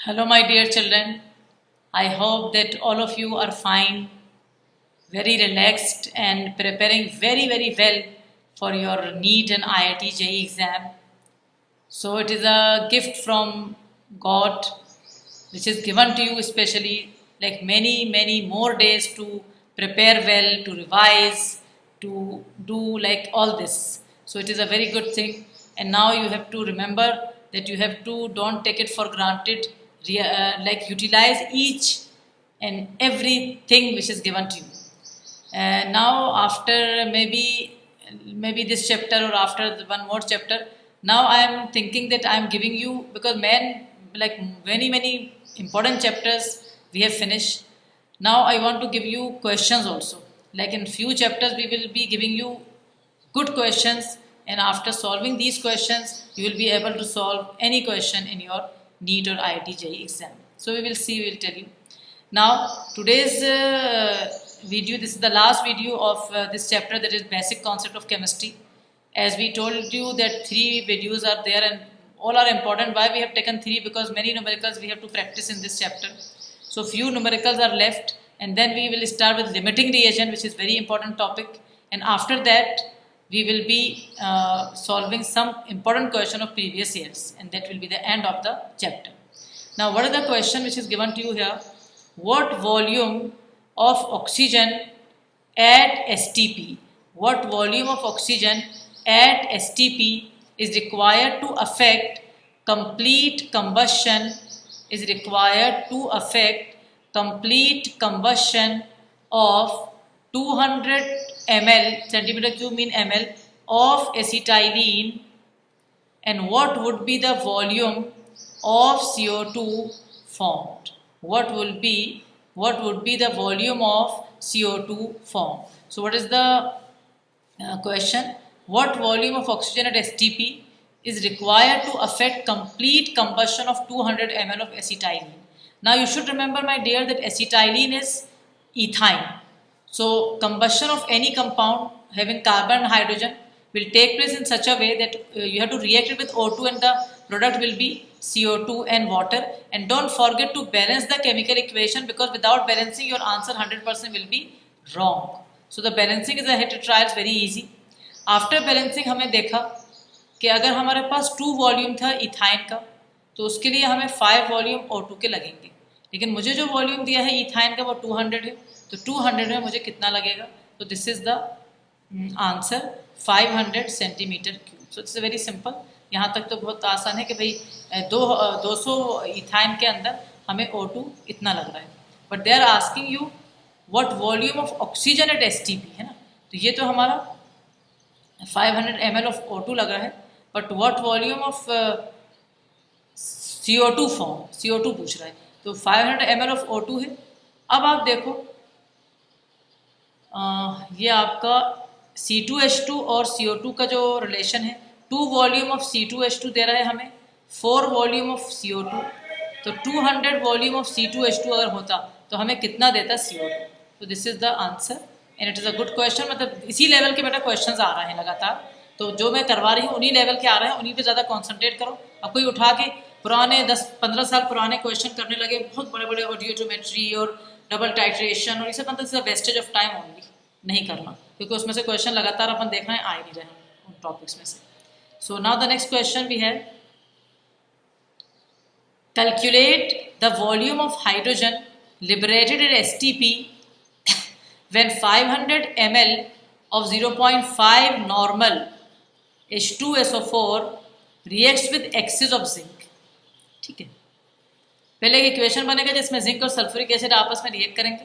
Hello, my dear children. I hope that all of you are fine, very relaxed, and preparing very well for your NEET and IIT JEE exam. So, it is a gift from God which is given to you, especially like many more days to prepare well, to revise, to do like all this. So, it is a very good thing. And now you have to remember that you have to don't take it for granted, like utilize each and everything which is given to you. Now after maybe this chapter or after one more chapter, now I am thinking that I am giving you, because like many important chapters we have finished. Now I want to give you questions also. Like in few chapters we will be giving you good questions, and after solving these questions you will be able to solve any question in your NEET or IIT JEE exam. So we will see, we will tell you. Now today's video, this is the last video of this chapter, that is basic concept of chemistry. As we told you that 3 videos are there and all are important. Why we have taken 3? Because many numericals we have to practice in this chapter. So few numericals are left, and then we will start with limiting reagent, which is very important topic, and after that we will be solving some important question of previous years, and that will be the end of the chapter. Now what is the question which is given to you here? What volume of oxygen at STP? What volume of oxygen at STP is required to affect complete combustion of 200 ml, centimeter cube mean ml, of acetylene, and what would be the volume of CO2 formed? What would be the volume of CO2 formed? So what is the question? What volume of oxygen at STP is required to affect complete combustion of 200 ml of acetylene? Now you should remember, my dear, that acetylene is ethyne. So combustion of any compound having carbon and hydrogen will take place in such a way that you have to react it with O2 and the product will be CO2 and water. And don't forget to balance the chemical equation, because without balancing your answer 100% will be wrong. So the balancing is a hit trial, very easy. After balancing हमने देखा कि अगर हमारे पास 2 volume था ethyne का, तो उसके लिए हमें 5 वॉल्यूम O2 के लगेंगे, लेकिन मुझे जो वॉल्यूम दिया है इथाइन का वो 200 है, तो 200 में मुझे कितना लगेगा? तो this is the answer 500 centimetre cube. So it's very simple. यहाँ तक तो बहुत आसान है कि भाई 200 इथाइन के अंदर हमें O2 इतना लग रहा है. But they are asking you what volume of oxygen at STP, है ना. तो ये तो हमारा 500 ml of O2 लगा है, but what volume of CO2 form, CO2 पूछ रहा है. तो 500 ml of O2 है. अब आप देखो ये आपका C2H2 और CO2 का जो रिलेशन है, 2 वॉल्यूम ऑफ C2H2 दे रहा है हमें, 4 वॉल्यूम ऑफ CO2. तो 200 वॉल्यूम ऑफ C2H2 अगर होता तो हमें कितना देता CO2? तो this is the answer and it is a good question. मतलब इसी लेवल के बेटा क्वेश्चंस आ रहे हैं लगातार, तो जो मैं करवा रही हूँ उन्हीं लेवल के आ रहे हैं, उन्हीं पे ज़्यादा कॉन्सेंट्रेट करो. अब कोई उठा के पुराने 10-15 साल पुराने क्वेश्चन करने लगे, बहुत बड़े ऑडियोमेट्री और डबल टाइट्रेशन और ये सब, मतलब वेस्टेज ऑफ टाइम ओनली. नहीं करना, क्योंकि उसमें से क्वेश्चन लगातार अपन देख रहे हैं, आ ही नहीं रहे हैं उन टॉपिक्स में से. So now the next question we have, calculate the volume of hydrogen liberated at STP when 500 ml of 0.5 normal H2SO4 reacts with excess of zinc. ठीक है, पहले एक इक्वेशन बनेगा जिसमें जिंक और सल्फ्यूरिक एसिड आपस में रिएक्ट करेंगे.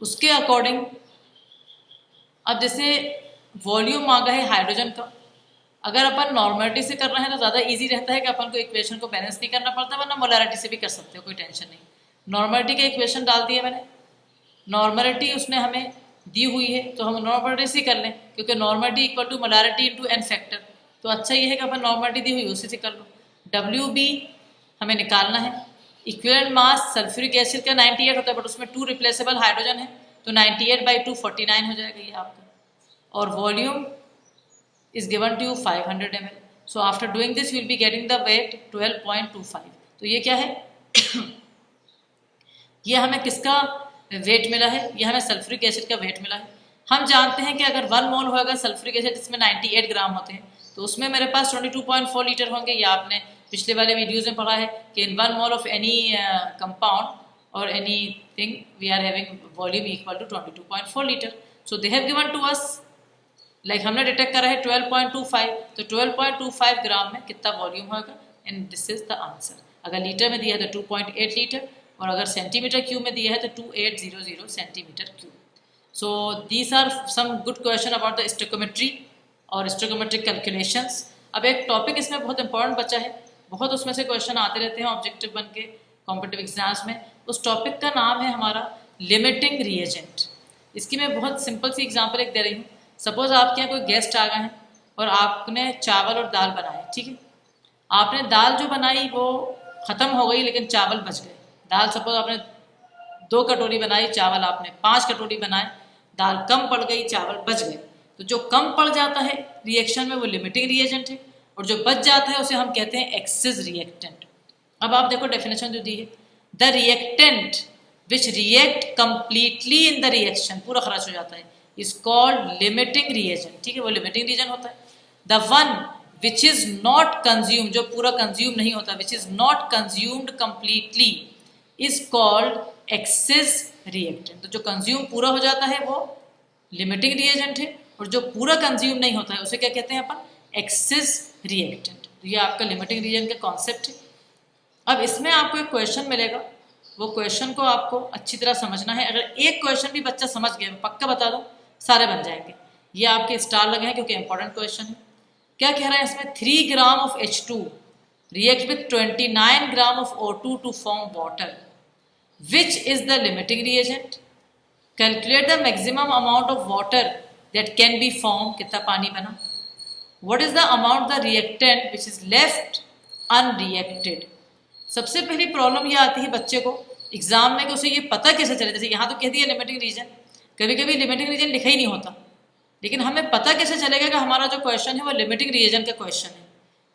उसके अकॉर्डिंग अब जैसे वॉल्यूम मांगा है हाइड्रोजन का, अगर अपन नॉर्मलिटी से कर रहे हैं तो ज़्यादा इजी रहता है कि अपन को इक्वेशन को बैलेंस नहीं करना पड़ता, वरना मोलैरिटी से भी कर सकते हो, कोई टेंशन नहीं. नॉर्मलिटी का इक्वेशन डाल दिया मैंने, नॉर्मलिटी उसने हमें दी हुई है तो हम नॉर्मलिटी से कर लें, क्योंकि normality equal to molarity into n factor. तो अच्छा ये है कि अपन नॉर्मलिटी दी हुई उसी से कर लो. WB हमें निकालना है. इक्विवेलेंट मास सल्फ्यूरिक एसिड का 98 होता है, बट उसमें 2 रिप्लेसेबल हाइड्रोजन है, तो 98/2 49 हो जाएगा ये आपका. और volume is given to you 500 ml. So after doing this will be getting the weight 12.25. तो ये क्या है? ये हमें किसका वेट मिला है? ये हमें सल्फ्यूरिक एसिड का वेट मिला है। हम जानते हैं कि अगर 1 मोल होगा सल्फ्यूरिक एसिड जिसमें 98 ग्राम होते हैं, तो उसमें मेरे पास 22.4 लीटर होंगे। ये आपने पिछले वाले वीडियोज़ में पढ़ा है कि in 1 mole of any compound और any thing we are having volume equal to 22.4 litre. So they have given to us, like हमने डिटेक्ट करा है 12.25, तो 12.25 ग्राम में कितना वॉल्यूम होगा, and this is the answer. अगर लीटर में दिया है तो 2.8 लीटर, और अगर सेंटीमीटर क्यूब में दिया है तो 2800 centimetre cube. So these are some good question about the stoichiometry और स्टोइकोमेट्रिक कैलकुलेशंस। अब एक टॉपिक इसमें बहुत इंपॉर्टेंट बचा है, बहुत उसमें से क्वेश्चन आते रहते हैं ऑब्जेक्टिव बन के कॉम्पिटिटिव एग्जाम्स में। उस टॉपिक का नाम है हमारा लिमिटिंग रिएजेंट। इसकी मैं बहुत सिंपल सी एग्जाम्पल एक दे रही हूँ। सपोज आपके यहाँ कोई गेस्ट आ गए हैं और आपने चावल और दाल बनाए, ठीक है। आपने दाल जो बनाई वो ख़त्म हो गई लेकिन चावल बच गए। दाल सपोज आपने 2 कटोरी बनाई, चावल आपने 5 कटोरी बनाए, दाल कम पड़ गई, चावल बच गए। तो जो कम पड़ जाता है रिएक्शन में वो लिमिटिंग रिएजेंट है, और जो बच जाता है उसे हम कहते हैं एक्सेस रिएक्टेंट। अब आप देखो डेफिनेशन जो दी है, the reactant which react completely in the reaction, पूरा खर्च हो जाता है, इज कॉल्ड लिमिटिंग रिएजेंट, ठीक है, वो लिमिटिंग रीजन होता है। The one which is not consume, जो पूरा कंज्यूम नहीं होता, which is not consumed completely is called excess reactant. तो जो कंज्यूम पूरा हो जाता है वो लिमिटिंग रिएजेंट है, और जो पूरा कंज्यूम नहीं होता है उसे क्या कहते हैं अपन, एक्सेस रिएक्टेंट। तो ये आपका लिमिटिंग रिएजेंट का कॉन्सेप्ट है। अब इसमें आपको एक क्वेश्चन मिलेगा, वो क्वेश्चन को आपको अच्छी तरह समझना है। अगर एक क्वेश्चन भी बच्चा समझ गया, पक्का बता दो सारे बन जाएंगे। ये आपके स्टार लगे हैं क्योंकि इंपॉर्टेंट क्वेश्चन है। क्या कह रहा है इसमें, 3 gram of H2 react with 29 gram of O2 to form water. Which is the limiting reagent? Calculate the maximum amount of water that can be formed. कितना पानी बना? What is the amount the reactant which is left unreacted? सबसे पहली problem ये आती है बच्चे को एग्जाम में कि उसे ये पता कैसे चले। जैसे यहाँ तो कह दिया लिमिटिंग रीजन, कभी कभी लिमिटिंग रीजन लिखा ही नहीं होता, लेकिन हमें पता कैसे चलेगा कि हमारा जो क्वेश्चन है वो लिमिटिंग रिएजेंट का क्वेश्चन है।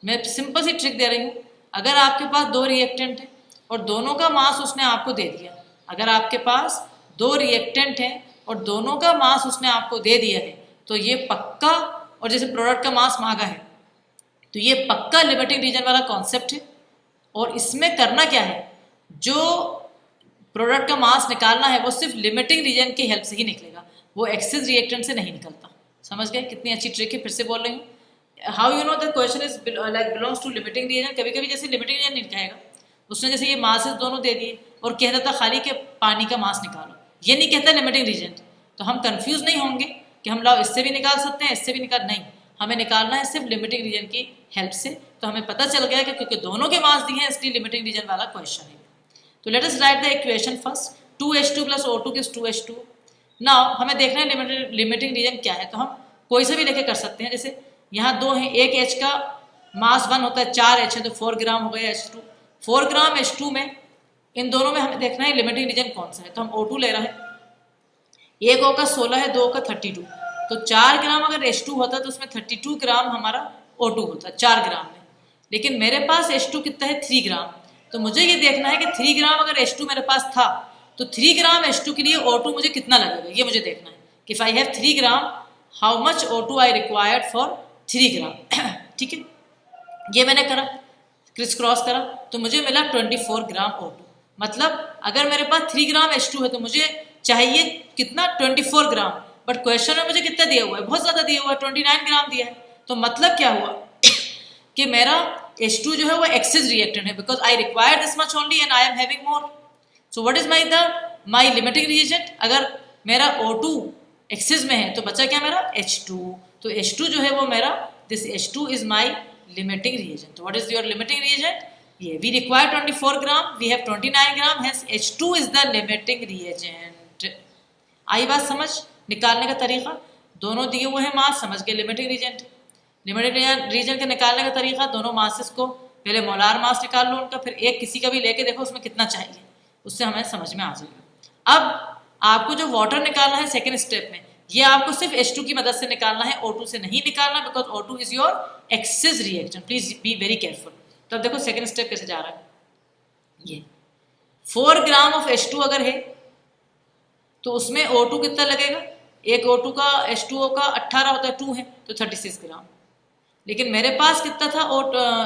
मैं सिंपल सी ट्रिक दे रही हूँ। अगर आपके पास 2 रिएक्टेंट हैं और दोनों का मास उसने आपको दे दिया, अगर आपके पास 2 रिएक्टेंट हैं और दोनों का मास उसने आपको दे दिया है, तो ये पक्का, और जैसे प्रोडक्ट का मास मांगा है तो ये पक्का लिमिटिंग रीजन वाला कॉन्सेप्ट है। और इसमें करना क्या है, जो प्रोडक्ट का मास निकालना है वो सिर्फ लिमिटिंग रीजन की हेल्प से ही निकलेगा, वो एक्सेस रिएक्टेंट से नहीं निकलता। समझ गए? कितनी अच्छी ट्रिक है, फिर से बोल रही हूँ। How you know the question is like belongs to limiting reagent. कभी कभी जैसे लिमिटिंग रीजन नहीं कहेगा, उसने जैसे ये मासेस दोनों दे दिए और कह देता खाली के पानी का मास निकालो, ये नहीं कहता लिमिटिंग रीजन, तो हम कंफ्यूज नहीं होंगे कि हम लाओ इससे भी निकाल सकते हैं इससे भी निकाल, नहीं, हमें निकालना है सिर्फ लिमिटिंग रीजन की हेल्प से। तो हमें पता चल गया कि क्योंकि दोनों के मास दिए हैं इसलिए लिमिटिंग रीजन वाला क्वेश्चन है। तो let us right the equation first, 2H2 + O2 gives 2H2। Now हमें देखना है लिमिटिंग रीजन क्या है, तो हम कोई से भी लेके कर सकते हैं। जैसे यहाँ 2 हैं, एक H का मास 1 होता है, 4 H है तो 4 ग्राम हो गया H2। 4 ग्राम H2 में इन दोनों में हमें देखना है लिमिटिंग रीजन कौन सा है, तो हम O2 ले रहे हैं। एक O का 16 है, 2 का 32, तो 4 ग्राम अगर H2 होता तो उसमें 32 ग्राम हमारा O2 होता 4 ग्राम में। लेकिन मेरे पास H2 कितना है, 3 ग्राम, तो मुझे ये देखना है कि 3 ग्राम अगर H2 मेरे पास था तो 3 ग्राम H2 के लिए O2 मुझे कितना लगेगा, ये मुझे देखना है कि if I have 3 gram how much O2 I required for 3 ग्राम। ठीक है, ये मैंने करा, क्रिस क्रॉस करा, तो मुझे मिला 24 ग्राम O2। मतलब अगर मेरे पास 3 ग्राम H2 है तो मुझे चाहिए कितना, 24 ग्राम, बट क्वेश्चन में मुझे कितना दिया हुआ है, बहुत ज़्यादा दिया हुआ है, 29 ग्राम दिया है। तो मतलब क्या हुआ कि मेरा H2 जो है वो एक्सेस रिएक्टेंट है, because I require this much only and I am having more. So what is my limiting reagent. अगर मेरा O2 एक्सेस में है तो बचा क्या मेरा H2, तो H2 जो है वो मेरा, this H2 is my limiting reagent. तो what is your limiting reagent, ये we require 24 gram, we have 29 gram, hence H2 is the limiting reagent. आई बात समझ, निकालने का तरीका, दोनों दिए हुए हैं मास, समझ गए लिमिटिंग रिएजेंट। लिमिटिंग रीजन के निकालने का तरीका, दोनों मासेस को पहले मोलार मास निकाल लो उनका, फिर एक किसी का भी लेके देखो उसमें कितना चाहिए, उससे हमें समझ में आ जाएगा। अब आपको जो वाटर निकालना है सेकेंड स्टेप में, ये आपको सिर्फ H2 की मदद से निकालना है, O2 से नहीं निकालना, because O2 is your excess reactant. Please be very careful. तो अब देखो सेकेंड स्टेप कैसे जा रहा है, ये 4 ग्राम ऑफ H2 अगर है तो उसमें O2 कितना लगेगा, एक O2 का H2O का 18 होता है, 2 है तो 36 ग्राम। लेकिन मेरे पास कितना था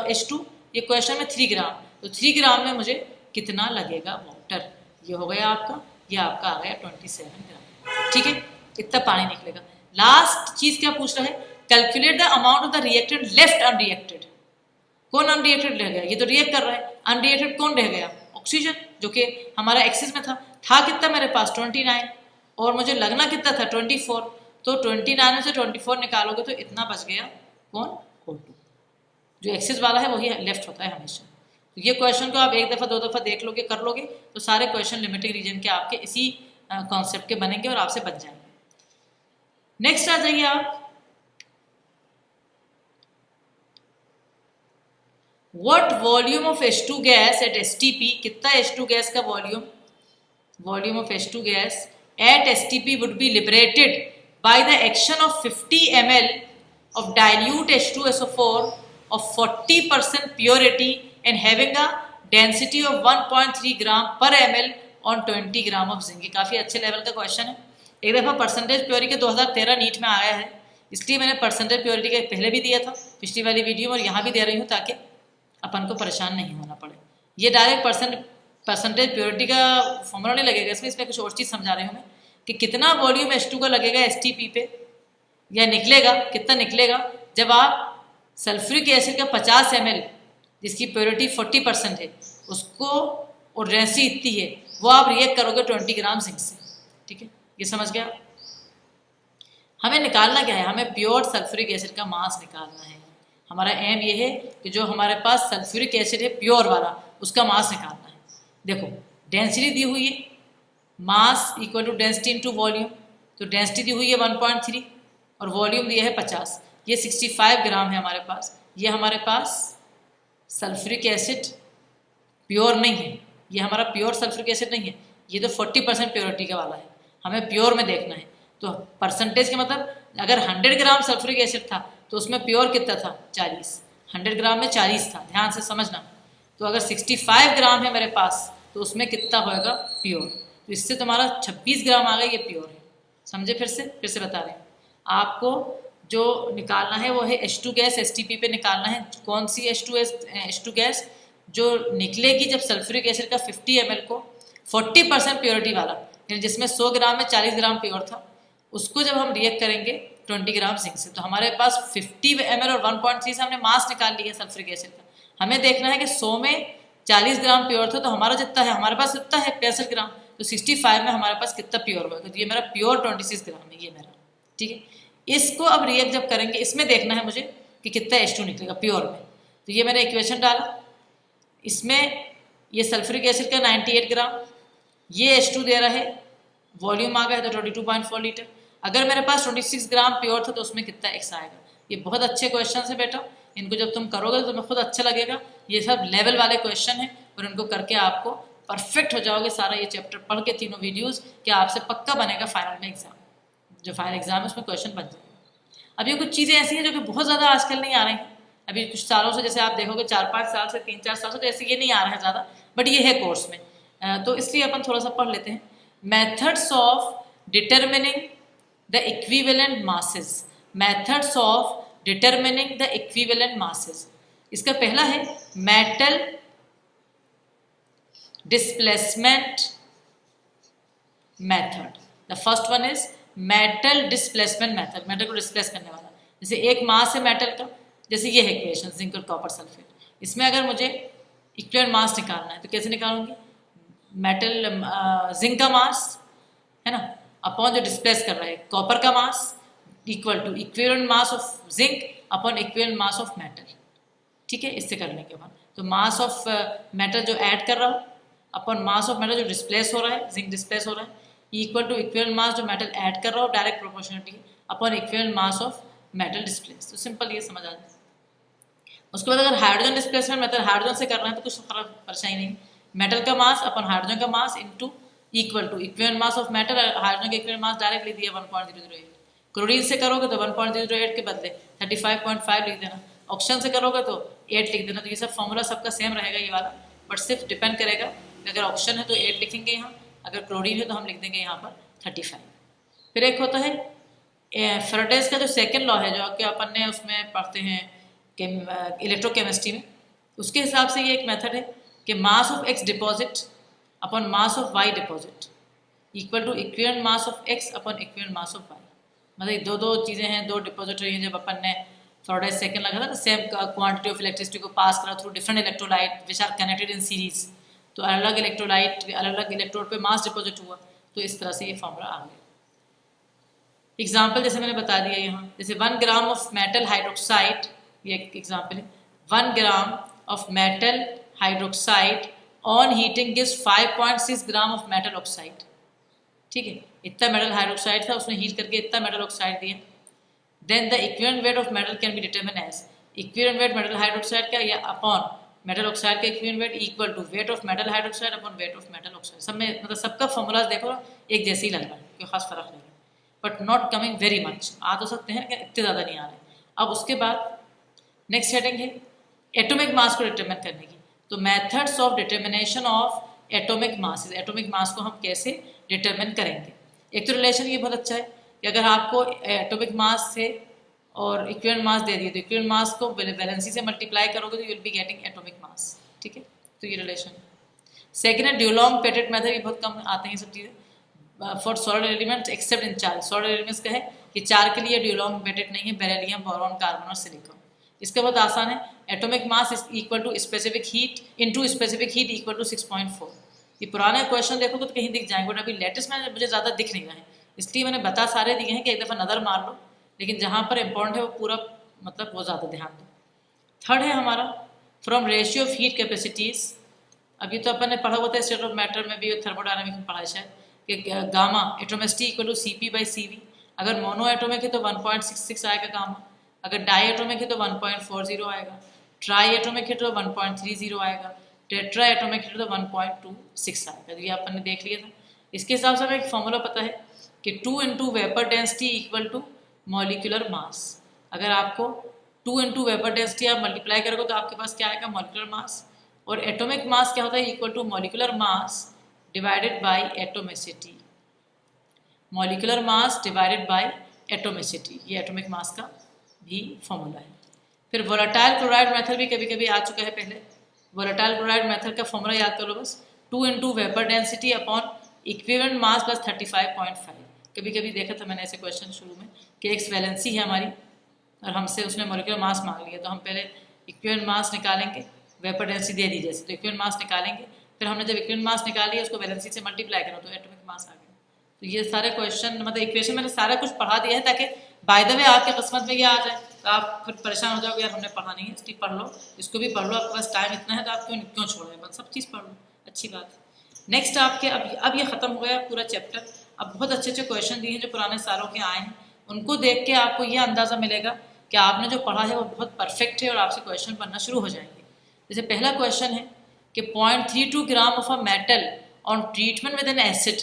H2, ये क्वेश्चन में 3 ग्राम, तो 3 ग्राम में मुझे कितना लगेगा वाटर, ये हो गया आपका, ये आपका आ गया 27 ग्राम। ठीक है, इतना पानी निकलेगा। लास्ट चीज क्या पूछ रहा है, calculate the amount of the reactant left unreacted. कौन अनरिएक्टेड रह गया, ये तो रिएक्ट कर रहा है, अनरिएक्टेड कौन रह गया, ऑक्सीजन, जो कि हमारा एक्सिस में था कितना मेरे पास 29, और मुझे लगना कितना था 24, तो 29 में से 24 निकालोगे तो इतना बच गया, कौन, O2। जो एक्सिस वाला है वही लेफ्ट होता है हमेशा। तो ये क्वेश्चन को आप एक दफ़ा 2 दफ़ा देख लोगे, कर लोगे, तो सारे क्वेश्चन लिमिटिंग रीजन के आपके इसी कॉन्सेप्ट के बनेंगे और आपसे बच जाएंगे। नेक्स्ट आ जाइए आप, what volume of H2 gas at STP, कितना H2 गैस का volume of H2 gas at STP would be liberated by the action of 50 ml of dilute H2SO4 of 40% purity and having a density of 1.3 gram per ml on 20 gram of zinc. काफ़ी अच्छे level का question है। एक दफ़ा percentage purity के 2013 NEET में आया है, इसलिए मैंने परसेंटेज प्योरिटी के पहले भी दिया था पिछली वाली वीडियो में, और यहाँ भी दे रही हूँ ताकि अपन को परेशान नहीं होना पड़े। ये डायरेक्ट परसेंटेज प्योरिटी का फॉर्मूला नहीं लगेगा इसमें कुछ और चीज़ समझा रही हूँ मैं कि कितना वॉल्यूम H2 का लगेगा STP पे, या निकलेगा, कितना निकलेगा जब आप सल्फ्यूरिक एसिड का 50 ml जिसकी प्योरिटी 40% है उसको, और डेंसिटी इतनी है, वो आप रिएक्ट करोगे 20 ग्राम जिंक से। ठीक है, ये समझ गया। हमें निकालना क्या है, हमें प्योर सल्फ्यूरिक एसिड का मास निकालना है। हमारा एम ये है कि जो हमारे पास सल्फ्यूरिक एसिड है प्योर वाला, उसका मास निकालना है। देखो डेंसिटी दी हुई है, mass equal to density into volume, तो डेंसिटी दी हुई है 1.3 और वॉल्यूम दिया है 50, ये 65 ग्राम है हमारे पास। ये हमारे पास सल्फ्यूरिक एसिड प्योर नहीं है, ये हमारा प्योर सल्फ्यूरिक एसिड नहीं है, ये तो 40% प्योरिटी का वाला है, हमें प्योर में देखना है। तो परसेंटेज के मतलब अगर 100 ग्राम सल्फ्यूरिक एसिड था तो उसमें प्योर कितना था 40, 100 ग्राम में 40 था, ध्यान से समझना। तो अगर 65 ग्राम है मेरे पास तो उसमें कितना होएगा प्योर, तो इससे तुम्हारा 26 ग्राम आ गया, ये प्योर है। समझे, फिर से बता रहे हैं आपको, जो निकालना है वो है H2 गैस STP पे निकालना है। कौन सी H2 गैस, जो निकलेगी जब सल्फ्यूरिक एसिड का 50 ml को 40% प्योरिटी वाला, यानी जिसमें 100 ग्राम में 40 ग्राम प्योर था, उसको जब हम रिएक्ट करेंगे 20 ग्राम जिंक से, तो हमारे पास 50 ml और 1.3 से हमने मास निकाल लिया सल्फ्यूरिक एसिड का। हमें देखना है कि 100 में 40 ग्राम प्योर था, तो हमारा जितना है, हमारे पास कितना है 65 ग्राम, तो 65 में हमारे पास कितना प्योर होगा, तो ये मेरा प्योर 26 ग्राम है, ये मेरा। ठीक है, इसको अब रिएक्ट जब करेंगे, इसमें देखना है मुझे कि कितना H2 निकलेगा प्योर में। तो ये मैंने इक्वेशन डाला, इसमें ये सल्फ्यूरिक एसिड का 98 ग्राम, ये H2 दे रहा है, वॉल्यूम आ गया तो 22.4 लीटर। अगर मेरे पास 26 ग्राम प्योर था तो उसमें कितना X आएगा। ये बहुत अच्छे क्वेश्चन है बेटा, इनको जब तुम करोगे तो तुम्हें खुद अच्छा लगेगा। ये सब लेवल वाले क्वेश्चन है और इनको करके आपको परफेक्ट हो जाओगे सारा ये चैप्टर पढ़ के, तीनों वीडियोज़, कि आपसे पक्का बनेगा फाइनल में एग्जाम, जो फाइनल एग्जाम है उसमें क्वेश्चन बन जाएगा। अब ये कुछ चीज़ें ऐसी हैं जो कि बहुत ज़्यादा आजकल नहीं आ रही हैं, अभी कुछ सालों से, जैसे आप देखोगे 4-5 साल से, 3-4 साल से, तो ऐसे ये नहीं आ रहा है ज़्यादा, बट ये है कोर्स में, तो इसलिए अपन थोड़ा सा पढ़ लेते हैं। Methods of determining the equivalent masses, methods of determining the equivalent masses. इसका पहला है metal displacement method. The first one is metal displacement method, metal को डिस्प्लेस करने वाला। जैसे एक मास है मेटल का, जैसे ये है इक्वेशन जिंक और कॉपर सल्फेट, इसमें अगर मुझे इक्विवेलेंट मास निकालना है तो कैसे निकालूंगी, मेटल जिंक का मास है ना अपॉन जो डिस्प्लेस कर रहा है कॉपर का mass equal to equivalent mass of zinc upon equivalent mass of metal. ठीक है, इससे करने के बाद तो मास ऑफ मेटल जो ऐड कर रहा हूँ अपॉन मास ऑफ मेटल जो डिस्प्लेस हो रहा है, जिंक डिस्प्लेस हो रहा है, इक्वल टू इक्विवेलेंट मास जो मेटल ऐड कर रहा हूँ direct proportionality upon equivalent mass of metal displace. तो सिंपल ये समझ आ जाए। उसके बाद अगर हाइड्रोजन डिस्प्लेसमेंट मेथड हाइड्रोजन से करना है तो कुछ फर्क परेशानी नहीं, मेटल का मास अपन हाइड्रोजन का mass into equal to equivalent mass of metal, hydrogen का इक्विवेलेंट मास डायरेक्ट लिख दिया 1.008। क्लोरीन से करोगे तो 1.008 के बदले 35.5 लिख देना, ऑक्सीजन से करोगे तो 8 लिख देना। तो ये सब फॉर्मूला सबका सेम रहेगा ये वाला, बट सिर्फ डिपेंड करेगा अगर ऑक्सीजन है तो 8 लिखेंगे यहाँ, अगर क्लोरीन है तो हम लिख देंगे यहाँ पर 35। फिर एक होता है फैराडेज का जो सेकंड लॉ है, जो कि अपन ने उसमें पढ़ते हैं इलेक्ट्रोकेमिस्ट्री में, उसके हिसाब से ये एक मेथड है कि mass of X deposit upon mass of Y deposit equal to equivalent mass of X upon equivalent mass of Y. मतलब दो चीज़ें हैं, दो डिपॉजिटरी हैं। जब अपन ने फैराडेज सेकंड लगा था ना, सेम क्वांटिटी ऑफ इलेक्ट्रिसिटी को पास करा through different electrolyte which are connected in series, तो अलग इलेक्ट्रोलाइट अलग अलग इलेक्ट्रोड पे मास डिपॉजिट हुआ, तो इस तरह से ये फॉर्मूला आ गया। एग्जाम्पल जैसे मैंने बता दिया यहाँ, जैसे 1 ग्राम ऑफ मेटल हाइड्रोक्साइड, ये एक एग्जाम्पल है, 1 gram of metal hydroxide on heating gives 5.6 gram of metal oxide. ठीक है, इतना मेटल हाइड्रोक्साइड था, उसने हीट करके इतना मेटल ऑक्साइड दिया। Then the equivalent weight of metal can be determine as, equivalent weight metal hydroxide का या अपॉन मेटल ऑक्साइड का equivalent weight equal to weight of metal hydroxide upon weight of metal oxide. सब में मतलब सबका formulas देखो एक जैसे ही लग रहा है, कोई खास फर्क नहीं है, but not coming very much. आ तो सकते हैं लेकिन इतने ज़्यादा नहीं आ रहे। अब उसके बाद नेक्स्ट हेडिंग है एटॉमिक मास को डिटरमिन करने की। तो methods of determination of atomic mass, atomic mass को हम कैसे डिटरमिन करेंगे। एक तो रिलेशन ये बहुत अच्छा है कि अगर आपको एटॉमिक मास से और इक्विवेलेंट मास दे दिए तो इक्विवेलेंट मास को वैलेंसी से मल्टीप्लाई करोगे तो you will be getting atomic mass. ठीक है, तो ये रिलेशन है। सेकेंड है ड्यूलॉन्ग पेटेट मेथड, ये बहुत कम आते हैं सब चीज़ें for solid elements accept in charge. Solid elements का है कि चार के लिए ड्यूलॉन्ग पेटेट नहीं है, बेरिलियम, बोरॉन, कार्बन और सिलिकॉन। इसका बहुत आसान है, atomic mass is equal to specific heat into specific heat equal to 6.4। ये पुराने क्वेश्चन देखोगे तो कहीं दिख जाएंगे, बट अभी लेटेस्ट में मुझे ज़्यादा दिख नहीं रहा है, इसलिए मैंने बता सारे दिए हैं कि एक दफ़ा नज़र मार लो, लेकिन जहाँ पर इम्पोर्टेंट है वो पूरा मतलब वो ज़्यादा ध्यान दो। थर्ड है हमारा from ratio of heat capacities. अभी तो अपन ने पढ़ा हुआ था स्टेट ऑफ मैटर में भी, थर्मोडायनामिक्स में पढ़ा शायद कि gamma atomicity equal to CP/CV। अगर मोनो एटोमिक है तो 1.66 आएगा गामा, अगर डाई एटोमिक है तो 1.40 आएगा, ट्राई एटोमिक है तो 1.30 आएगा, टेट्रा एटोमिक है तो 1.26 आएगा। तो ये अपन ने देख लिया था। इसके हिसाब से हमें एक फॉर्मूला पता है कि 2 into vapour density equal to molecular mass. अगर आपको 2 इंटू वेपर डेंसिटी आप मल्टीप्लाई करोगे तो आपके पास क्या आएगा, मॉलिक्यूलर मास। और एटॉमिक मास क्या होता है, equal to molecular mass divided by atomicity. Molecular mass divided by atomicity, ये एटॉमिक मास का भी फॉर्मूला है। फिर वोलेटाइल क्लोराइड मेथड भी कभी कभी आ चुका है पहले। वोलेटाइल क्लोराइड मेथड का फॉर्मूला याद कर लो बस, 2 into vapour density upon equivalent mass plus 35.5। कभी कभी देखा था मैंने ऐसे क्वेश्चन शुरू में कि एक वैलेंसी है हमारी और हमसे उसने मॉलिक्यूलर मास मांग लिया, तो हम पहले इक्विवेलेंट मास निकालेंगे, वेपर डेंसिटी दे दी जैसे, तो इक्विवेलेंट मास निकालेंगे, फिर हमने जब इक्विवेलेंट मास निकाल लिया उसको वैलेंसी से मल्टीप्लाई करो तो एटॉमिक मास आ गया। तो ये सारे क्वेश्चन मतलब इक्वेशन मैंने सारा कुछ पढ़ा दिया है ताकि बाय द वे आपकी किस्मत में ये आ जाए, तो आप फिर परेशान हो जाओगे यार हमने पढ़ा नहीं है, इसलिए पढ़ लो, इसको भी पढ़ लो, आपके पास टाइम इतना है तो आप क्यों छोड़ रहे, बस सब चीज़ पढ़ लो, अच्छी बात है। नेक्स्ट आपके अब ये ख़त्म हो गया पूरा चैप्टर। अब बहुत अच्छे अच्छे क्वेश्चन दिए हैं जो पुराने सालों के आए हैं, उनको देख के आपको ये अंदाज़ा मिलेगा कि आपने जो पढ़ा है वो बहुत परफेक्ट है और आपसे क्वेश्चन बनना शुरू हो जाएंगे। जैसे पहला क्वेश्चन है कि 0.32 gram of a metal on treatment with an acid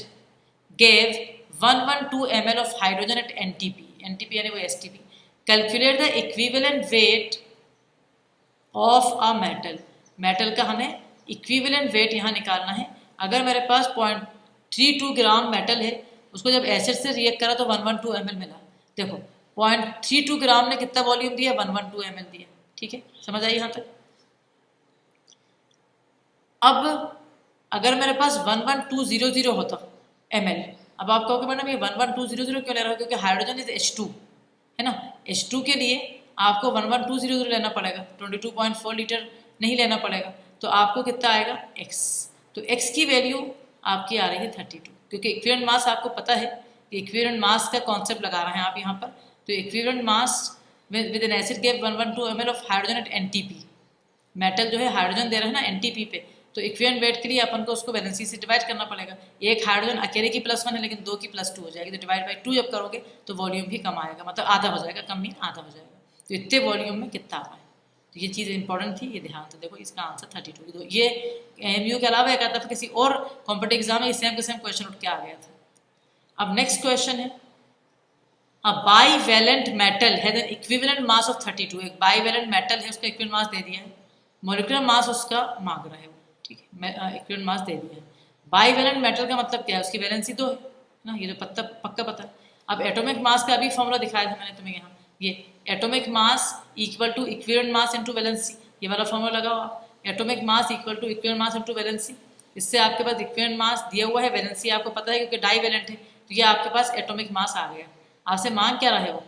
gave 112 ml of hydrogen at NTP यानी वो STP। Calculate the equivalent weight of a metal का हमें इक्विवेलेंट वेट यहाँ निकालना है। अगर मेरे पास 0.32 ग्राम मेटल है, उसको जब एसिड से रिएक्ट करा तो 112 ml मिला। देखो 0.32 ग्राम ने कितना वॉल्यूम दिया, 112 ml दिया। ठीक है, समझ आई यहाँ तक। अब अगर मेरे पास 11200 होता ml, अब आप कहोगे मैडम ये 11200 क्यों ले रहा हो, क्योंकि हाइड्रोजन इज H2 है ना, H2 के लिए आपको 11200 लेना पड़ेगा, 22.4 लीटर नहीं लेना पड़ेगा, तो आपको कितना आएगा x। तो x की वैल्यू आपकी आ रही है 32, क्योंकि इक्विवेलेंट मास आपको पता है कि इक्विवेलेंट मास का कॉन्सेप्ट लगा रहे हैं आप यहाँ पर। तो equivalent mass with an acid gave 112 ml of hydrogen at NTP। Metal जो है हाइड्रोजन दे रहे हैं ना NTP पे, तो इक्विवेलेंट वेट के लिए अपन को उसको वैलेंसी से डिवाइड करना पड़ेगा। एक हाइड्रोजन अकेले की +1 है लेकिन 2 की +2 हो जाएगी, तो डिवाइड बाई 2 जब करोगे तो वॉल्यूम भी कम आएगा, मतलब आधा हो जाएगा, कम नहीं आधा हो जाएगा। तो इतने वॉल्यूम में कितना आ रहा है, तो ये चीज़ इंपॉर्टेंट थी, ये ध्यान से देखो। इसका आंसर 32। तो ये MU के अलावा एक आता था किसी और कॉम्पिटिटिव एग्जाम में सेम के सेम क्वेश्चन उठ के आ गया था। अब नेक्स्ट क्वेश्चन है a bivalent metal has an equivalent mass of 32। एक बाईवैलेंट मेटल है, उसका इक्विवेलेंट मास दे दिया है, मॉलिक्यूलर मास उसका मांग रहा है। ठीक है, इक्विवेलेंट मास दे दिया है। बाईवेलेंट मेटल का मतलब क्या है, उसकी वैलेंसी 2 है ना, ये तो पक्का पता है। अब एटॉमिक मास का अभी फॉर्मूला दिखाया था मैंने तुम्हें यहाँ, ये atomic mass equal to equivalent mass into valency, ये वाला फॉर्मूला लगाओ आप, atomic mass equal to equivalent mass into valency. इससे आपके पास इक्विवेलेंट मास दिया हुआ है, वैलेंसी आपको पता है क्योंकि डाईवेलेंट है, तो ये आपके पास एटॉमिक मास आ गया। आपसे मांग क्या रहा है, वो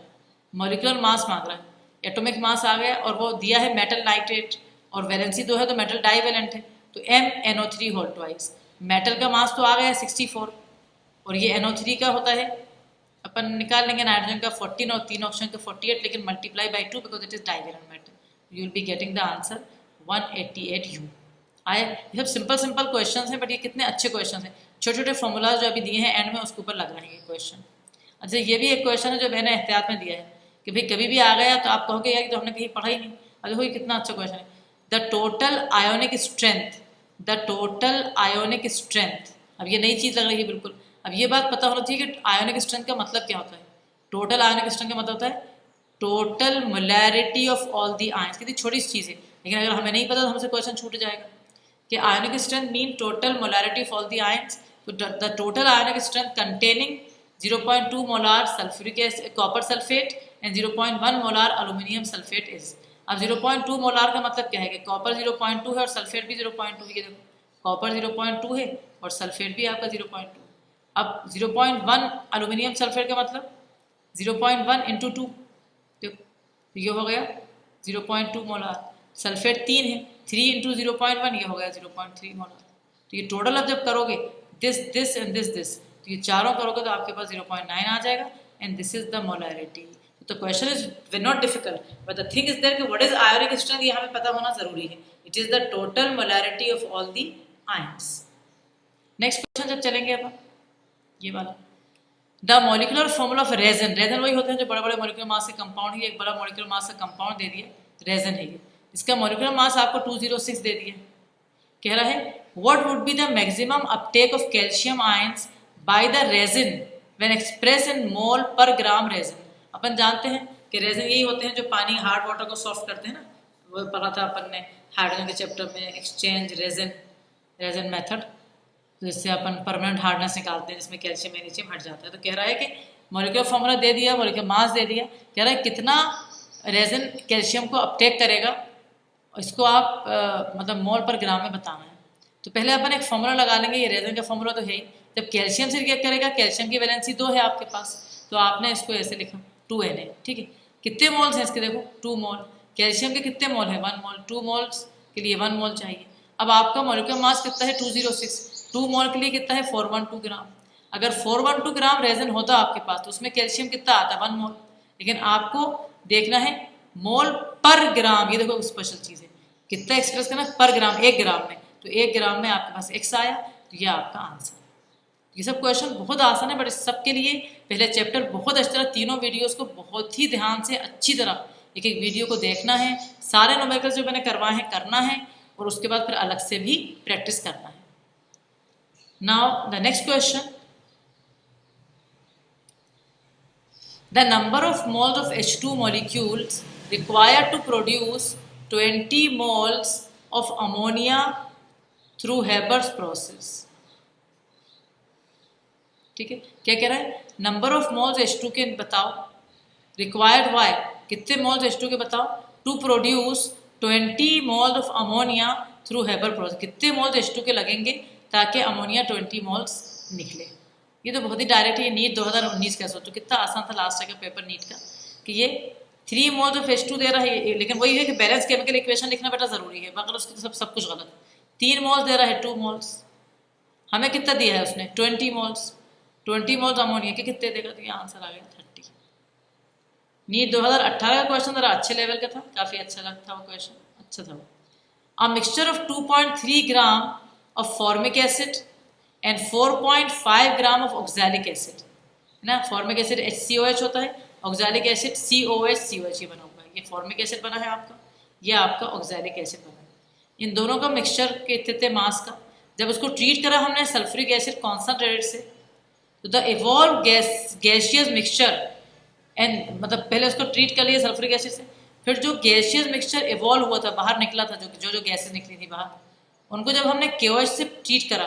मॉलिक्यूलर मास मांग रहा है, एटॉमिक मास आ गया और वो दिया है मेटल नाइट्रेट और वैलेंसी 2 है तो मेटल डाईवेलेंट है, तो MnO3 होल ट्वाइस। मेटल का मास तो आ गया 64 और ये NO3 का होता है, अपन निकाल लेंगे नाइट्रोजन का 14 और 3 ऑप्शन का 48, लेकिन multiply by 2 because it is divalent metal, you will be getting the answer 188U। आए, ये सब सिंपल क्वेश्चन हैं, बट ये कितने अच्छे क्वेश्चन हैं, छोटे छोटे फॉर्मूला जो अभी दिए हैं एंड में उसके ऊपर लग रहे हैं ये क्वेश्चन। अच्छा, ये भी एक क्वेश्चन है जो मैंने एहतियात में दिया है कि भाई कभी भी आ गया तो आप कहोगे यार तो हमने कहीं पढ़ा ही नहीं। अब देखो ये कितना अच्छा क्वेश्चन है, the total ionic strength, the total ionic strength, अब ये नई चीज़ लग रही है बिल्कुल। अब ये बात पता होना चाहिए कि आयोनिक स्ट्रेंथ का मतलब क्या होता है। टोटल आयोनिक स्ट्रेंथ का मतलब होता है total molarity of all the ions. कितनी छोटी सी चीज़ है, लेकिन अगर हमें नहीं पता तो हमसे क्वेश्चन छूट जाएगा कि ionic strength mean total molarity of all the ions. तो the total ionic strength containing 0.2 molar sulphuric acid copper sulphate and 0.1 molar aluminium sulphate is. अब 0.2 मोलार का मतलब क्या है कि कॉपर 0.2 है और सल्फेट भी 0.2 है, देखो कॉपर 0.2 है और सल्फेट भी आपका 0.2। अब 0.1 अल्यूमिनियम सल्फेट का मतलब 0.1 इंटू 2, तो ये हो गया 0.2 मोलार। सल्फेट 3 है, 3 इंटू 0.1 ये हो गया 0.3 मोलार। तो ये टोटल अब जब करोगे दिस एंड दिस, तो ये चारों करोगे तो आपके पास 0.9 आ जाएगा and this is the molarity. तो question is not difficult but the thing is there कि व्हाट इज आयोनिक स्ट्रेंथ, ये हमें पता होना जरूरी है। It is the total molarity of all the ions. Next question जब चलेंगे अपन, ये वाला the molecular formula of resin. Resin वही होते हैं जो बड़े बड़े मॉलिक्यूलर मास से कंपाउंड है, एक बड़ा मॉलिक्यूलर मास का कंपाउंड दे दिया, रेजन है ये। इसका मॉलिक्यूलर मास आपको 206 दे दिया। कह रहा है what would be the maximum uptake of calcium ions by the resin when express in mole per gram resin. अपन जानते हैं कि रेजिन यही होते हैं जो पानी हार्ड वाटर को सॉफ्ट करते हैं ना, वो पढ़ा था अपन ने हाइड्रोजन के चैप्टर में, एक्सचेंज रेजिन मेथड, जिससे अपन परमानेंट हार्डनेस निकालते हैं जिसमें कैल्शियम मैग्नीशियम हट जाता है। तो कह रहा है कि मॉलिक्यूलर फॉर्मूला दे दिया, मॉलिक्यूलर मास दे दिया, कह रहा है कितना रेजिन कैल्शियम को अपटेक करेगा, इसको आप मतलब मोल पर ग्राम में बताना है। तो पहले अपन एक फॉर्मूला लगा लेंगे, ये रेजिन का फॉर्मूला तो है ही। जब कैल्शियम से रिएक्ट करेगा, कैल्शियम की वैलेंसी 2 है आपके पास, तो आपने इसको ऐसे लिखा 2Na, ठीक है। कितने मोल्स हैं इसके, देखो 2 मोल। कैल्शियम के कितने मोल है, 1 मोल। 2 मोल्स के लिए 1 मोल चाहिए। अब आपका मॉलिक्यूलर मास कितना है 206, 2 मोल के लिए कितना है 412 ग्राम। अगर 412 ग्राम रेजिन होता आपके पास तो उसमें कैल्शियम कितना आता है 1 मोल, लेकिन आपको देखना है मोल पर ग्राम। ये देखो स्पेशल चीज़ है, कितना एक्सप्रेस करना पर ग्राम, 1 ग्राम में, तो 1 ग्राम में आपके पास x आया, तो ये आपका आंसर। ये सब क्वेश्चन बहुत आसान है, बट इस सब के लिए पहले चैप्टर बहुत अच्छी तरह, तीनों वीडियोस को बहुत ही ध्यान से अच्छी तरह एक एक वीडियो को देखना है, सारे न्यूमेरिकल्स जो मैंने करवाए हैं करना है, और उसके बाद फिर अलग से भी प्रैक्टिस करना है। Now the next question, the number of moles of H2 molecules required to produce 20 moles of ammonia through Haber's process। ठीक है, क्या कह रहा है, नंबर ऑफ मोल्स H2 के बताओ, रिक्वायर्ड वाई, कितने मोल्स H2 के बताओ, to produce 20 moles of ammonia through Haber process, कितने मोल्स H2 के लगेंगे ताकि अमोनिया 20 मोल्स निकले। ये तो बहुत ही डायरेक्ट, ये नीट 2019 का, सोचो कितना आसान था लास्ट का पेपर नीट का, कि ये 3 मोल्स ऑफ H2 दे रहा है, लेकिन वही है कि बैलेंस केमिकल इक्वेशन लिखना बेटा जरूरी है, मगर उसके तो सब कुछ गलत। 3 मोल्स दे रहा है, 2 मोल्स, हमें कितना दिया है उसने 20 मोल्स, 20 मोल्स अमोनिया के कितने देगा, तो ये आंसर आ गया 30। नीट 2018 का क्वेश्चन जरा अच्छे लेवल का था, काफी अच्छा लगता वो क्वेश्चन, अच्छा था वो। A mixture of 2.3 gram of formic acid and 4.5 gram of oxalic acid, है ना। फॉर्मिक एसिड HCOH होता है, ऑक्सैलिक एसिड COH ये बना हुआ है, ये फॉर्मिक एसिड बना है आपका, ये आपका ऑक्सैलिक एसिड बना है। इन दोनों का मिक्सचर के कितने मास का, जब उसको ट्रीट करा हमने सल्फ्यूरिक एसिड कॉन्सनट्रेटेड से, तो the evolve gaseous mixture and, मतलब पहले उसको ट्रीट कर लिया सल्फ्यूरिक एसिड से, फिर जो गैसियस मिक्सचर इवॉल्व हुआ था, बाहर निकला था, जो गैसेस निकली थी बाहर, उनको जब हमने KOH से ट्रीट करा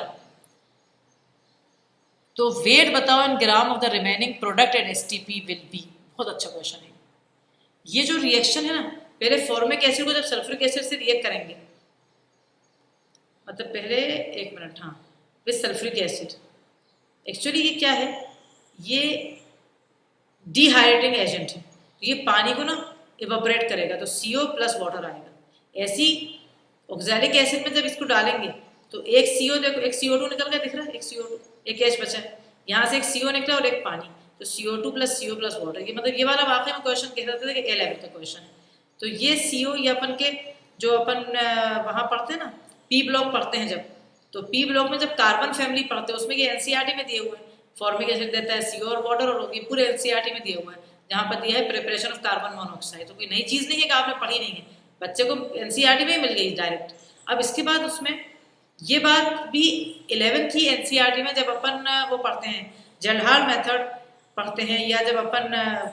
तो वेट बताओ in gram of the remaining product at STP will be. बहुत अच्छा क्वेश्चन है। ये जो रिएक्शन है ना, पहले फॉर्मिक एसिड को जब सल्फ्यूरिक एसिड से रिएक्ट करेंगे, मतलब पहले एक मिनट, हाँ, विद सल्फ्यूरिक एसिड, एक्चुअली ये क्या है, ये डिहाइड्रेटिंग एजेंट है। तो ये पानी को ना इवेपोरेट करेगा तो CO प्लस वाटर आएगा। ऐसी ऑक्सैलिक एसिड में जब इसको डालेंगे तो एक CO, देखो एक CO2 निकल गया, दिख रहा है, एक CO2, एक H बचा है, यहाँ से एक CO निकला और एक पानी, तो CO2 plus CO plus water. ये मतलब ये वाला वाकई में क्वेश्चन कह रहे थे कि A लेवल का क्वेश्चन है। तो ये CO, ये अपन के जो अपन वहाँ पढ़ते हैं ना, P ब्लॉक पढ़ते हैं जब, तो P ब्लॉक में जब कार्बन फैमिली पढ़ते हैं उसमें ये NCERT में दिए हुए हैं। फॉर्मिक एसिड देता है CO और वाटर, और ये पूरे NCERT में दिए हुए हैं, जहाँ पर दिया है प्रिपरेशन ऑफ कार्बन मोनोऑक्साइड। तो कोई नई चीज़ नहीं है कि आपने पढ़ी नहीं है, बच्चे को NCERT में ही मिल गई डायरेक्ट। अब इसके बाद उसमें ये बात भी 11th की NCERT में जब अपन वो पढ़ते हैं, जलहाल मेथड पढ़ते हैं, या जब अपन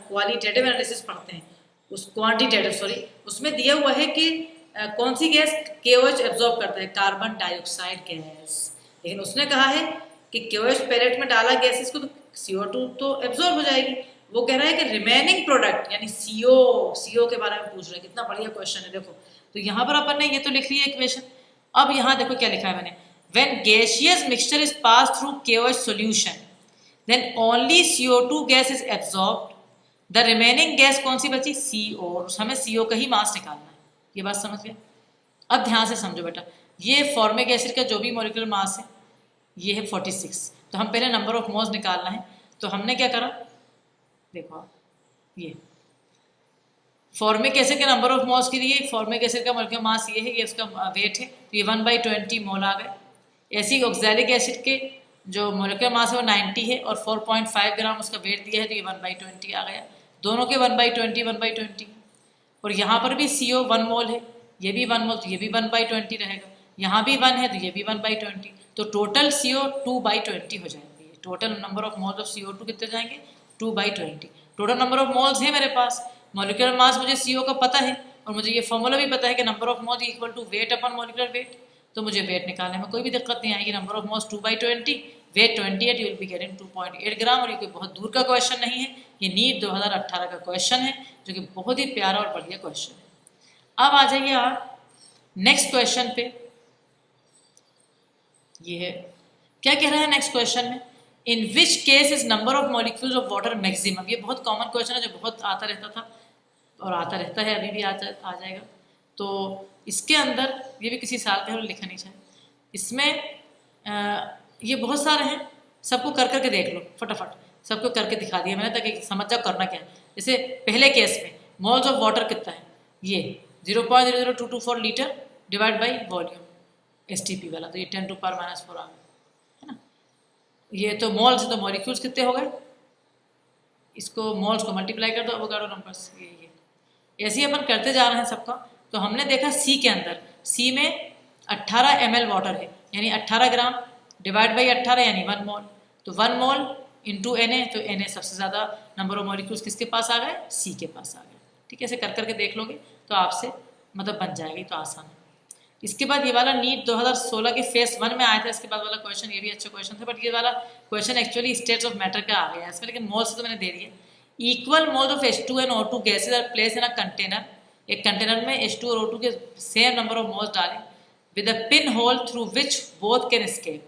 क्वालिटेटिव एनालिसिस पढ़ते हैं, उस क्वांटिटेटिव सॉरी, उसमें दिया हुआ है कि कौन सी गैस KOH एब्जॉर्ब करता है, कार्बन डाइऑक्साइड गैस। लेकिन उसने कहा है कि KOH पैलेट में डाला गैसेस को तो CO2 तो एब्जॉर्ब हो जाएगी। वो कह रहा है कि रिमेनिंग प्रोडक्ट यानी CO के बारे में पूछ रहा है। कितना बढ़िया क्वेश्चन है, देखो। तो यहाँ पर अपन ने ये तो लिख लिया इक्वेशन। अब यहाँ देखो क्या लिखा है मैंने, when gaseous mixture is pass through KOH solution then only CO2 gas is absorbed, the remaining gas कौन सी बची, CO, और हमें CO का ही मास निकालना है। ये बात समझ गए? अब ध्यान से समझो बेटा, ये फॉर्मिक एसिड का जो भी मॉलिक्यूलर मास है ये है 46। तो हम पहले नंबर ऑफ मोल्स निकालना है, तो हमने क्या करा, देखो आप, ये फॉर्मिक एसिड के नंबर ऑफ मोल्स के लिए फॉर्मिक एसिड का मॉलिक्यूलर मास ये है, ये उसका वेट है, तो ये 1/20 मोल आ गए। ऐसे ही ऑक्सैलिक एसिड के जो मॉलिक्यूलर मास है वो 90 है और 4.5 ग्राम उसका वेट दिया है, तो ये 1/20 आ गया। दोनों के 1/20 और यहाँ पर भी CO 1 मोल है, ये भी 1 मोल, तो ये भी 1/20 रहेगा। यहाँ भी 1 है तो ये भी 1/20, तो टोटल CO 2/20 हो जाएंगे। Total number of moles of CO2 कितने जाएंगे, 2/20। टोटल नंबर ऑफ मोल्स है मेरे पास, मॉलिक्यूलर मास मुझे CO का पता है और मुझे ये फॉर्मूला भी पता है कि number of moles equal to weight upon molecular weight. तो मुझे वेट निकालने में कोई भी दिक्कत नहीं आएगी। Number of moles 2/20, weight 28, you will be getting 2.8 gram. और ये कोई बहुत दूर का क्वेश्चन नहीं है, ये नीट 2018 का क्वेश्चन है, जो कि बहुत ही प्यारा और बढ़िया क्वेश्चन है। अब आ जाइए आप नेक्स्ट क्वेश्चन पे। ये है, क्या कह रहा है नेक्स्ट क्वेश्चन में, in which case is number of molecules of water maximum. ये बहुत कॉमन क्वेश्चन है, जो बहुत आता रहता था और आता रहता है, अभी भी आ जाएगा। तो इसके अंदर ये भी किसी साल का है, लिखा नहीं चाहिए इसमें। ये बहुत सारे हैं, सबको कर करके देख लो फटाफट, सबको करके दिखा दिया मैंने ताकि समझ जाओ करना क्या है। जैसे पहले केस में मोल्स ऑफ वाटर कितना है, ये 0.00224 litre divide by volume STP वाला, तो ये 10 to the power -4 आ गया, है ना। ये तो मोल्स, तो मॉलिक्यूल्स कितने हो गए, इसको मोल्स को मल्टीप्लाई कर दो एवोगाड्रो नंबर्स, ये ऐसे ही अपन करते जा रहे हैं सबका। तो हमने देखा C के अंदर, C में 18 ml वाटर है, यानी 18 ग्राम डिवाइड बाई 18 यानी 1 मोल, तो 1 मोल इंटू Na, तो Na सबसे ज़्यादा नंबर ऑफ मॉलिक्यूल्स किसके पास आ गए, C के पास आ गए। ठीक है, ऐसे कर करके देख लोगे तो आपसे मतलब बन जाएगी, तो आसान है। इसके बाद ये वाला नीट 2016 के फेस 1 में आया था, इसके बाद वाला क्वेश्चन ये भी अच्छा क्वेश्चन था, बट ये वाला question actually states of matter का आ गया है इसमें, लेकिन मोल्स तो मैंने दे दिए। Equal moles of H2 and O2 gases are place in a container, एक कंटेनर में H2 और O2 के सेम नंबर ऑफ मोल्स डालें with a pin hole through which both can escape.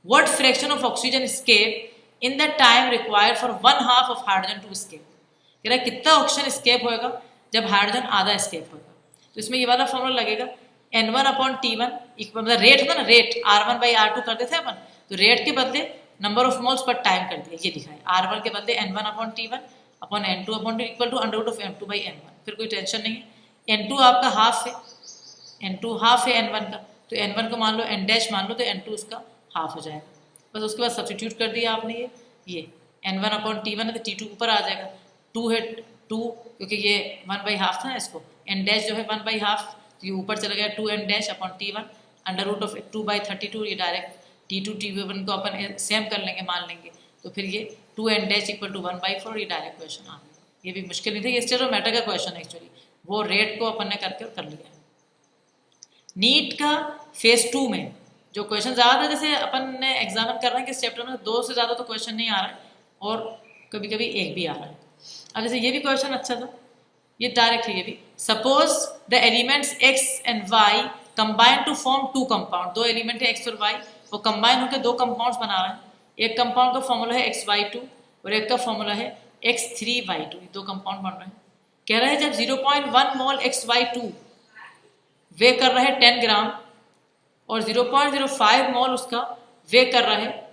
What fraction of oxygen escape in the time required for 1/2 of hydrogen to escape? कह रहा है कितना oxygen escape होएगा जब hydrogen आधा escape होगा। तो इसमें ये वाला फॉर्मूला लगेगा, N1/T1 मतलब रेट होता ना, रेट R1/R2 कर देते हैं अपन, तो रेट के बदले number of moles per time कर दिया, ये लिखा है। R1 के बदले N1/T1 upon N2/T equal to √M2/N1, फिर कोई टेंशन नहीं है। N2 आपका हाफ है, N2 हाफ है N1 का, तो N1 को मान लो N डैश मान लो, तो N2 उसका हाफ हो जाएगा। बस उसके बाद सब्सटीट्यूट कर दिया आपने, ये N1/T1 है तो T2 ऊपर आ जाएगा, 2 है 2 क्योंकि ये 1/2 था ना, इसको N डैश जो है 1/2, तो ये ऊपर चला गया 2N डैश अपॉन T1 √2/32, ये डायरेक्ट T2 T1 को अपन सेम कर लेंगे, मान लेंगे, तो फिर ये 2N डैश इक्वल टू 1/4, ये डायरेक्ट क्वेश्चन आ गया। ये भी मुश्किल नहीं था, ये स्टेट ऑफ मैटर का क्वेश्चन है एक्चुअली, वो रेट को अपन ने करके कर लिया। नीट का फेज 2 में जो क्वेश्चन ज़्यादा, जैसे अपन ने एग्जामिन कर रहे हैं कि इस चैप्टर में 2 से ज़्यादा तो क्वेश्चन नहीं आ रहा है और कभी कभी एक भी आ रहा है। अब जैसे ये भी क्वेश्चन अच्छा था, ये डायरेक्ट है ये भी। Suppose the elements x and y combine to form 2 compound. 2 element है x और y, वो कंबाइन होकर 2 कंपाउंड्स बना रहे हैं। एक कंपाउंड का फॉर्मूला है xy2 और एक का फॉर्मूला है x3y2। 2 कंपाउंड बन रहे हैं। कह रहे हैं जब 0.1 मोल xy2 वे कर रहे हैं 10 ग्राम और 0.05 मोल उसका वे कर रहा है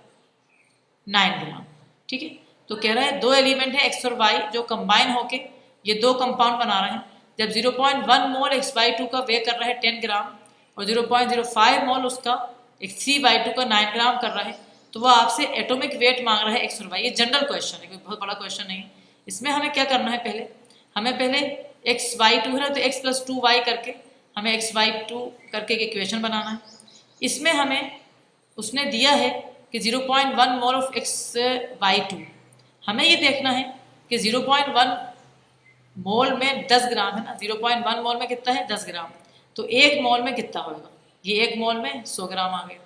9 ग्राम। ठीक है, तो कह रहा है 2 एलिमेंट है x और y जो कंबाइन होके ये 2 कंपाउंड बना रहे हैं। जब 0.1 मोल xy2 का वे कर रहा है 10 ग्राम और 0.05 मोल उसका x3y2 का 9 ग्राम कर रहा है, तो वो आपसे एटॉमिक वेट मांग रहा है x और y। ये जनरल क्वेश्चन है, कोई बहुत बड़ा क्वेश्चन नहीं है। इसमें हमें क्या करना है, हमें पहले xy2 है तो x + 2y करके हमें xy2 करके एक इक्वेशन बनाना है। इसमें हमें उसने दिया है कि 0.1 मोल ऑफ xy2। हमें ये देखना है कि 0.1 मोल में 10 ग्राम है ना, 0.1 मोल में कितना है 10 ग्राम, तो 1 मोल में कितना होगा, ये 1 मोल में 100 ग्राम आ गया।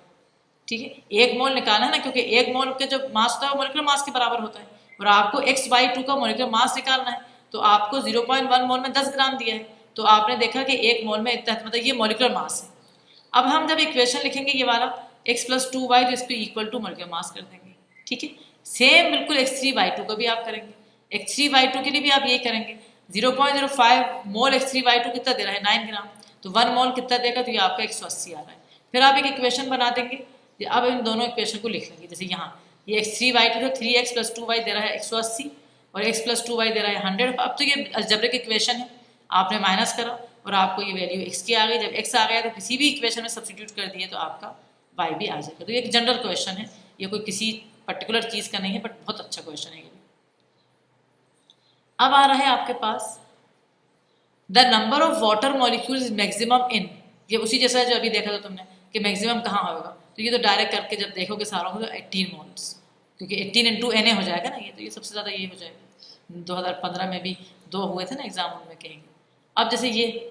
ठीक है, 1 मोल निकालना है ना, क्योंकि 1 मोल के जो मास होता है वो मोलिकुलर मास के बराबर होता है और आपको xy2 का मोलिकुलर मास निकालना है, तो आपको 0.1 मोल में 10 ग्राम दिया है, तो आपने देखा कि 1 मोल में इतना, मतलब ये मोलिकुलर मास है। अब हम जब इक्वेशन लिखेंगे ये वाला x + 2y तो इस पर इक्वल टू मोलिकुलर मास कर देंगे। ठीक है, सेम बिल्कुल x3y2 का भी आप करेंगे, x3y2 के लिए भी आप यही करेंगे। 0.05 मोल x3y2 कितना दे रहा है 9 ग्राम, तो 1 मोल कितना देगा, तो ये आपका 180 आ रहा है। फिर आप एक इक्वेशन बना देंगे। अब इन दोनों इक्वेशन को लिख लेंगे, जैसे यहाँ ये x3y2 तो 3x + 2y दे रहा है 180 और x + 2y दे रहा है 100। अब तो ये अलजेब्रिक इक्वेशन है, आपने माइनस करा और आपको ये वैल्यू x की आ गई। जब x आ गया तो किसी भी इक्वेशन में सब्स्टिट्यूट कर दिए तो आपका y भी आ जाएगा। तो ये एक जनरल क्वेश्चन है, ये कोई किसी पर्टिकुलर चीज़ का नहीं है, बट बहुत अच्छा क्वेश्चन है ये। अब आ रहा है आपके पास the number of water molecules is maximum in. ये उसी जैसा जो अभी देखा था तुमने कि मैक्सिमम कहाँ होगा, तो ये तो डायरेक्ट करके जब देखोगे सारों को तो 18 मोल्स, क्योंकि 18 × Na हो जाएगा ना ये, तो ये सबसे ज़्यादा ये हो जाएगा। 2015 में भी 2 हुए थे ना एग्जाम, उनमें कहेंगे। अब जैसे ये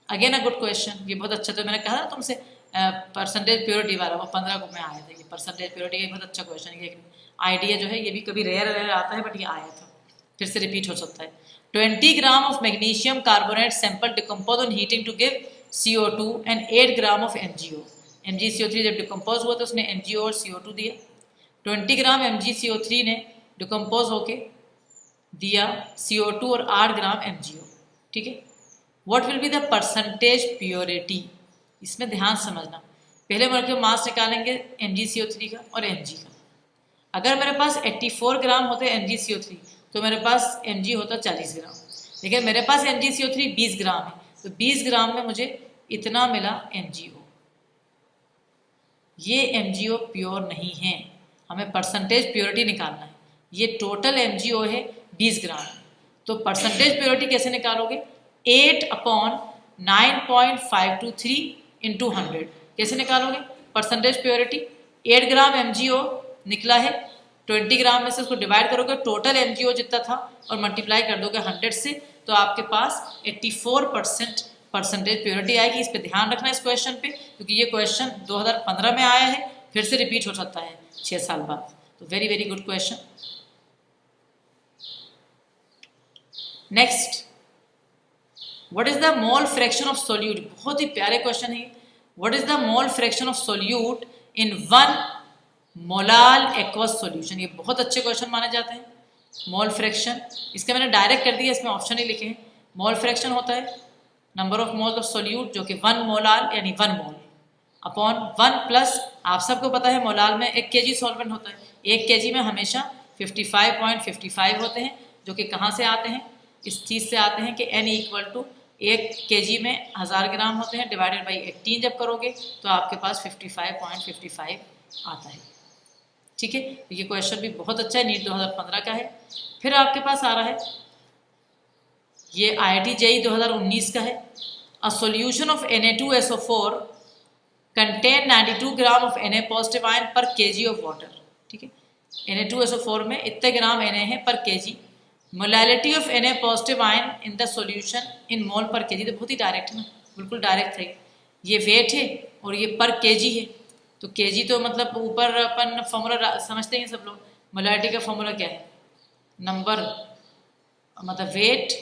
अगेन अ गुड क्वेश्चन, ये बहुत अच्छा, तो मैंने कहा ना तुमसे परसेंटेज प्योरिटी वाला, वो 15 को में आया था। ये परसेंटेज प्योरिटी का बहुत अच्छा क्वेश्चन है, आइडिया जो है ये भी कभी रेयर आता है, बट ये आया था, फिर से रिपीट हो सकता है। 20 gram of magnesium carbonate sample decompose on heating to give CO2 and 8 gram of MgO। MgCO3 जब डिकम्पोज हुआ तो उसने MgO और CO2 दिया। 20 ग्राम MgCO3 ने डिकम्पोज होके दिया CO2 और 8 ग्राम MgO। ठीक है, what will be the percentage purity, इसमें ध्यान समझना। पहले मोलिकुलर मास निकालेंगे MgCO3 का और Mg का। अगर मेरे पास 84 ग्राम होते MgCO3 तो मेरे पास Mg होता 40 ग्राम, लेकिन मेरे पास MgCO3 20 ग्राम है, तो 20 ग्राम में मुझे इतना मिला MgO। ये MgO प्योर नहीं है, हमें परसेंटेज प्योरिटी निकालना है। ये टोटल MgO है 20 ग्राम, तो परसेंटेज प्योरिटी कैसे निकालोगे, 8/9.523 × 100 कैसे निकालोगे परसेंटेज प्योरिटी। 8 ग्राम MgO निकला है, 20 ग्राम में से उसको डिवाइड करोगे टोटल MgO जितना था और मल्टीप्लाई कर दोगे 100 से, तो आपके पास 84% परसेंटेज प्योरिटी आएगी। इस पे ध्यान रखना इस क्वेश्चन पे, क्योंकि ये क्वेश्चन 2015 में आया है, फिर से रिपीट हो सकता है 6 साल बाद। तो very very good question. Next, what is the mole fraction of solute. बहुत ही प्यारे क्वेश्चन है। What is the mole fraction of solute in 1 molal aqueous solution. ये बहुत अच्छे क्वेश्चन माने जाते हैं। मोल फ्रैक्शन, इसके मैंने डायरेक्ट कर दिया, इसमें ऑप्शन ही लिखे हैं। मोल फ्रैक्शन होता है number of mole of solute, जो कि 1 मोलाल यानी 1 मोल अपॉन 1 प्लस, आप सबको पता है मोलाल में 1 kg सॉल्वेंट होता है। 1 kg में हमेशा 55.55 होते हैं, जो कि कहाँ से आते हैं, इस चीज़ से आते हैं कि n = 1 kg में 1000 ग्राम होते हैं, डिवाइडेड बाई 18 जब करोगे तो आपके पास 55.55 आता है। ठीक है, तो ये क्वेश्चन भी बहुत अच्छा है, नीट 2015 का है। फिर आपके पास आ रहा है, ये IIT JEE 2019 का है। A solution of Na2SO4 contain 92 gram of Na positive ion पर kg ऑफ वाटर। ठीक है, Na2SO4 में इतने ग्राम Na है पर kg। Molality of Na positive ion in the solution in mole per kg। तो बहुत ही डायरेक्ट है ना, बिल्कुल डायरेक्ट है। ये वेट है और ये पर केजी है। तो केजी तो मतलब ऊपर अपन फॉर्मूला समझते हैं सब लोग, मोलैरिटी का फॉर्मूला क्या है, नंबर मतलब वेट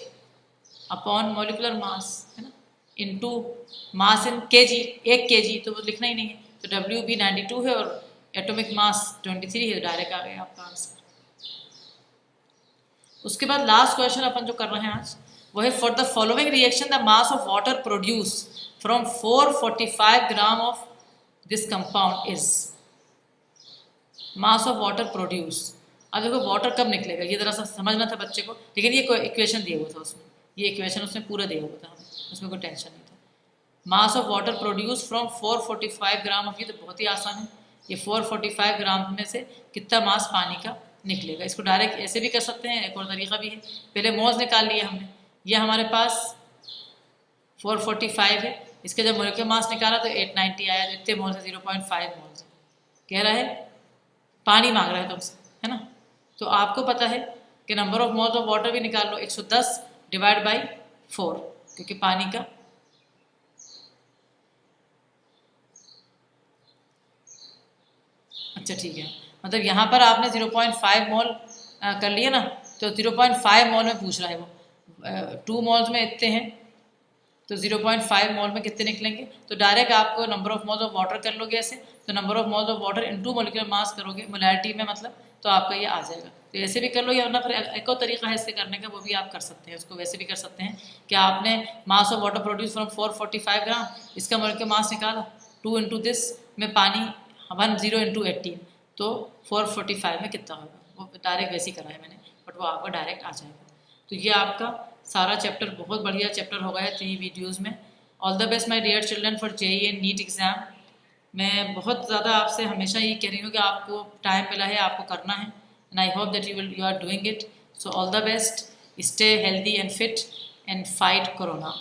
अपॉन मॉलिकुलर मास है ना, इनटू मास इन केजी, 1 केजी तो वो लिखना ही नहीं है। तो WB 92 है और एटॉमिक मास 23 है, डायरेक्ट आ गया आपका आंसर। उसके बाद लास्ट क्वेश्चन अपन जो कर रहे हैं आज वो है, for the following reaction the mass of water produce from 445 gram of this compound is. Mass of water produce, अब देखो वाटर कब निकलेगा ये जरा सा समझना था बच्चे को, लेकिन ये कोई इक्वेशन दिया हुआ था उसमें, ये इक्वेशन उसने पूरा दिया हुआ था हमें, उसमें कोई टेंशन नहीं था। Mass of water produce from 445 gram of, ये तो बहुत ही आसान है, ये 445 ग्राम में से कितना मास पानी का निकलेगा। इसको डायरेक्ट ऐसे भी कर सकते हैं, एक और तरीका भी है, पहले मोल्स निकाल लिए हमने, ये हमारे पास 445 है, इसके जब मोलिकुलर मास निकाला तो 890 आया, तो इतने मोल्स है 0.5 मोल्स है। कह रहा है पानी मांग रहा है तुमसे, है ना, तो आपको पता है कि number of moles of water भी निकाल लो, 110 डिवाइड बाई 4, क्योंकि पानी का अच्छा ठीक है, मतलब यहाँ पर आपने 0.5 मोल कर लिया ना, तो 0.5 मोल में पूछ रहा है वो, 2 मोल्स में इतने हैं तो 0.5 मोल में कितने निकलेंगे, तो डायरेक्ट आपको number of moles of water कर लोगे ऐसे, तो number of moles of water into molecular mass करोगे मोलैरिटी में मतलब, तो आपका ये आ जाएगा। तो ऐसे भी कर लो, या फिर एक और तरीका है इससे करने का, वो भी आप कर सकते हैं, उसको वैसे भी कर सकते हैं कि आपने mass of water produce from 445 ग्राम, इसका मॉलिक्यूलर मास निकाला, 2 इंटू दिस में पानी 10 इंटू 18, तो 445 में कितना होगा, वो डायरेक्ट वैसे ही करा है मैंने, बट वो आपका डायरेक्ट आ जाएगा। तो ये आपका सारा चैप्टर बहुत बढ़िया चैप्टर हो गया है 3 वीडियोज़ में। All the best my dear children for JEE and NEET exam. मैं बहुत ज़्यादा आपसे हमेशा ये कह रही हूँ कि आपको टाइम मिला है, आपको करना है, and I hope that you are doing it. So all the best, stay healthy and fit and fight corona.